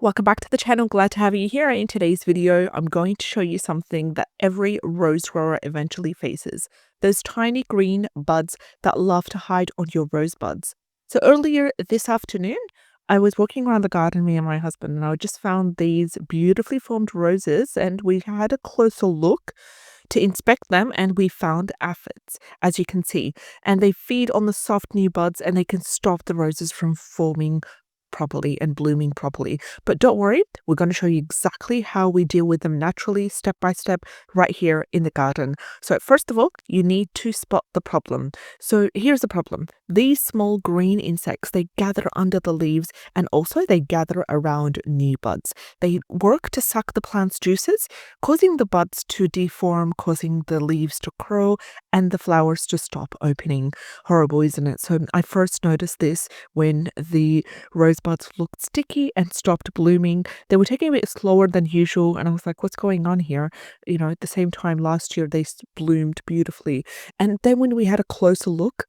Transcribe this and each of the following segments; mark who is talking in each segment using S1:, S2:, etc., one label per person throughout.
S1: Welcome back to the channel. Glad to have you here. In today's video, I'm going to show you something that every rose grower eventually faces. Those tiny green buds that love to hide on your rose buds. So earlier this afternoon, I was walking around the garden, me and my husband, and I just found these beautifully formed roses, and we had a closer look to inspect them, and we found aphids, as you can see, and they feed on the soft new buds and they can stop the roses from forming properly and blooming properly. But don't worry, we're going to show you exactly how we deal with them naturally, step by step, right here in the garden. So first of all, you need to spot the problem. So here's the problem. These small green insects, they gather under the leaves, and also they gather around new buds. They work to suck the plant's juices, causing the buds to deform, causing the leaves to curl and the flowers to stop opening. Horrible, isn't it? So I first noticed this when the rosebuds looked sticky and stopped blooming. They were taking a bit slower than usual, and I was like, what's going on here? You know, at the same time last year they bloomed beautifully. And then when we had a closer look,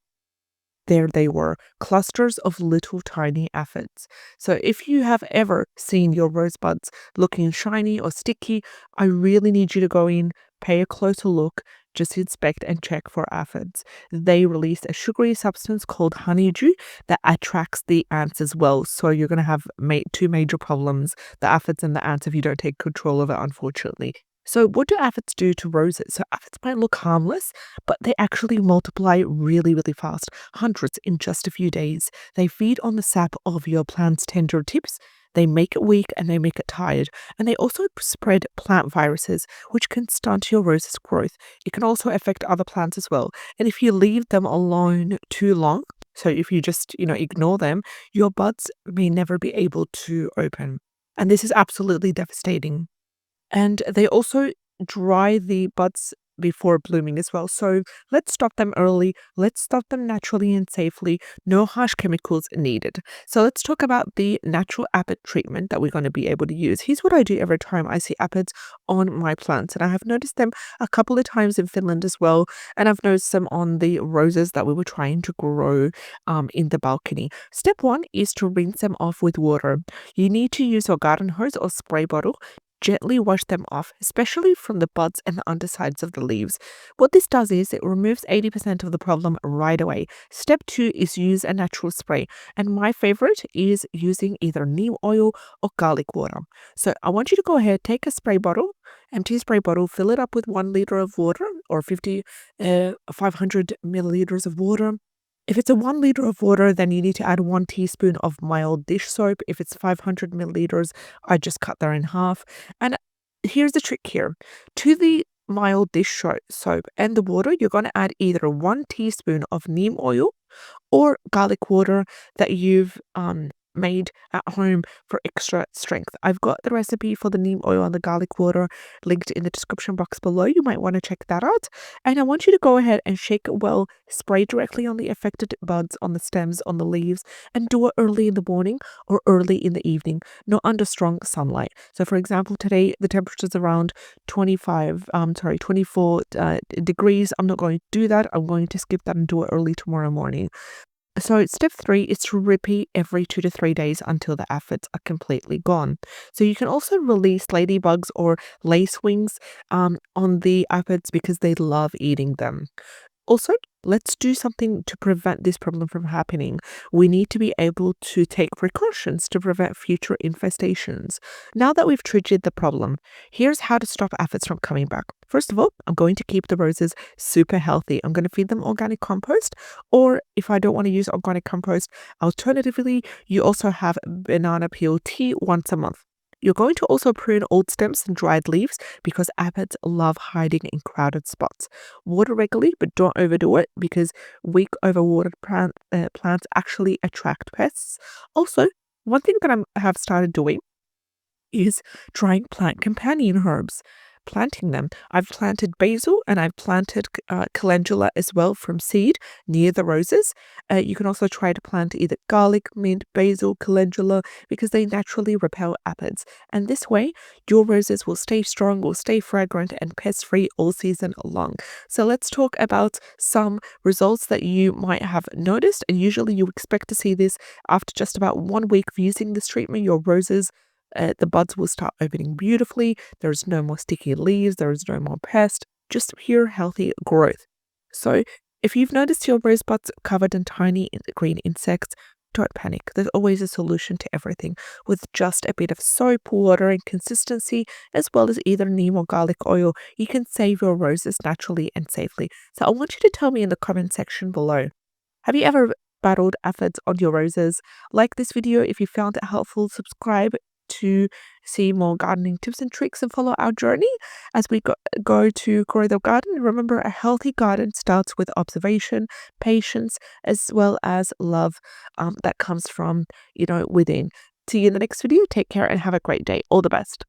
S1: there they were, clusters of little tiny aphids. So if you have ever seen your rosebuds looking shiny or sticky, I really need you to go in, pay a closer look, just inspect and check for aphids. They release a sugary substance called honeydew that attracts the ants as well. So you're going to have two major problems, the aphids and the ants, if you don't take control of it, unfortunately. So what do aphids do to roses? So aphids might look harmless, but they actually multiply really, really fast, hundreds in just a few days. They feed on the sap of your plant's tender tips. They make it weak and they make it tired. And they also spread plant viruses, which can stunt your rose's growth. It can also affect other plants as well. And if you leave them alone too long, so if you just, ignore them, your buds may never be able to open. And this is absolutely devastating. And they also dry the buds before blooming as well. So let's stop them early. Let's stop them naturally and safely. No harsh chemicals needed. So let's talk about the natural aphid treatment that we're going to be able to use. Here's what I do every time I see aphids on my plants. And I have noticed them a couple of times in Finland as well. And I've noticed them on the roses that we were trying to grow in the balcony. Step one is to rinse them off with water. You need to use a garden hose or spray bottle. Gently wash them off, especially from the buds and the undersides of the leaves. What this does is it removes 80% of the problem right away. Step 2 is use a natural spray, and my favorite is using either neem oil or garlic water. So I want you to go ahead, take a spray bottle, empty spray bottle, fill it up with 1 liter of water or 500 milliliters of water. If it's a 1 liter of water, then you need to add 1 teaspoon of mild dish soap. If it's 500 milliliters, I just cut that in half. And here's the trick here. To the mild dish soap and the water, you're going to add either 1 teaspoon of neem oil or garlic water that you've made at home for extra strength. I've got the recipe for the neem oil and the garlic water linked in the description box below. You might want to check that out. And I want you to go ahead and shake it well, spray directly on the affected buds, on the stems, on the leaves, and do it early in the morning or early in the evening, not under strong sunlight. So for example, today the temperature is around 24 degrees. I'm not going to do that. I'm going to skip that and do it early tomorrow morning. So step 3 is to repeat every 2 to 3 days until the aphids are completely gone. So you can also release ladybugs or lacewings on the aphids because they love eating them. Also, let's do something to prevent this problem from happening. We need to be able to take precautions to prevent future infestations. Now that we've treated the problem, here's how to stop aphids from coming back. First of all, I'm going to keep the roses super healthy. I'm going to feed them organic compost, or if I don't want to use organic compost, alternatively, you also have banana peel tea once a month. You're going to also prune old stems and dried leaves because aphids love hiding in crowded spots. Water regularly, but don't overdo it because weak overwatered plants actually attract pests. Also, one thing that I have started doing is trying plant companion herbs. Planting them. I've planted basil and I've planted calendula as well from seed near the roses. You can also try to plant either garlic, mint, basil, calendula because they naturally repel aphids. And this way, your roses will stay strong, will stay fragrant and pest-free all season long. So let's talk about some results that you might have noticed. And usually you expect to see this after just about 1 week of using this treatment. Your roses the buds will start opening beautifully. There's no more sticky leaves, there's no more pest, just pure healthy growth. So if you've noticed your rose buds covered in tiny green insects, don't panic. There's always a solution to everything. With just a bit of soap, water, and consistency, as well as either neem or garlic oil, you can save your roses naturally and safely. So I want you to tell me in the comment section below. Have you ever battled aphids on your roses? Like this video if you found it helpful. Subscribe to see more gardening tips and tricks and follow our journey as we go to grow the garden. Remember, a healthy garden starts with observation, patience, as well as love that comes from, within. See you in the next video. Take care and have a great day. All the best.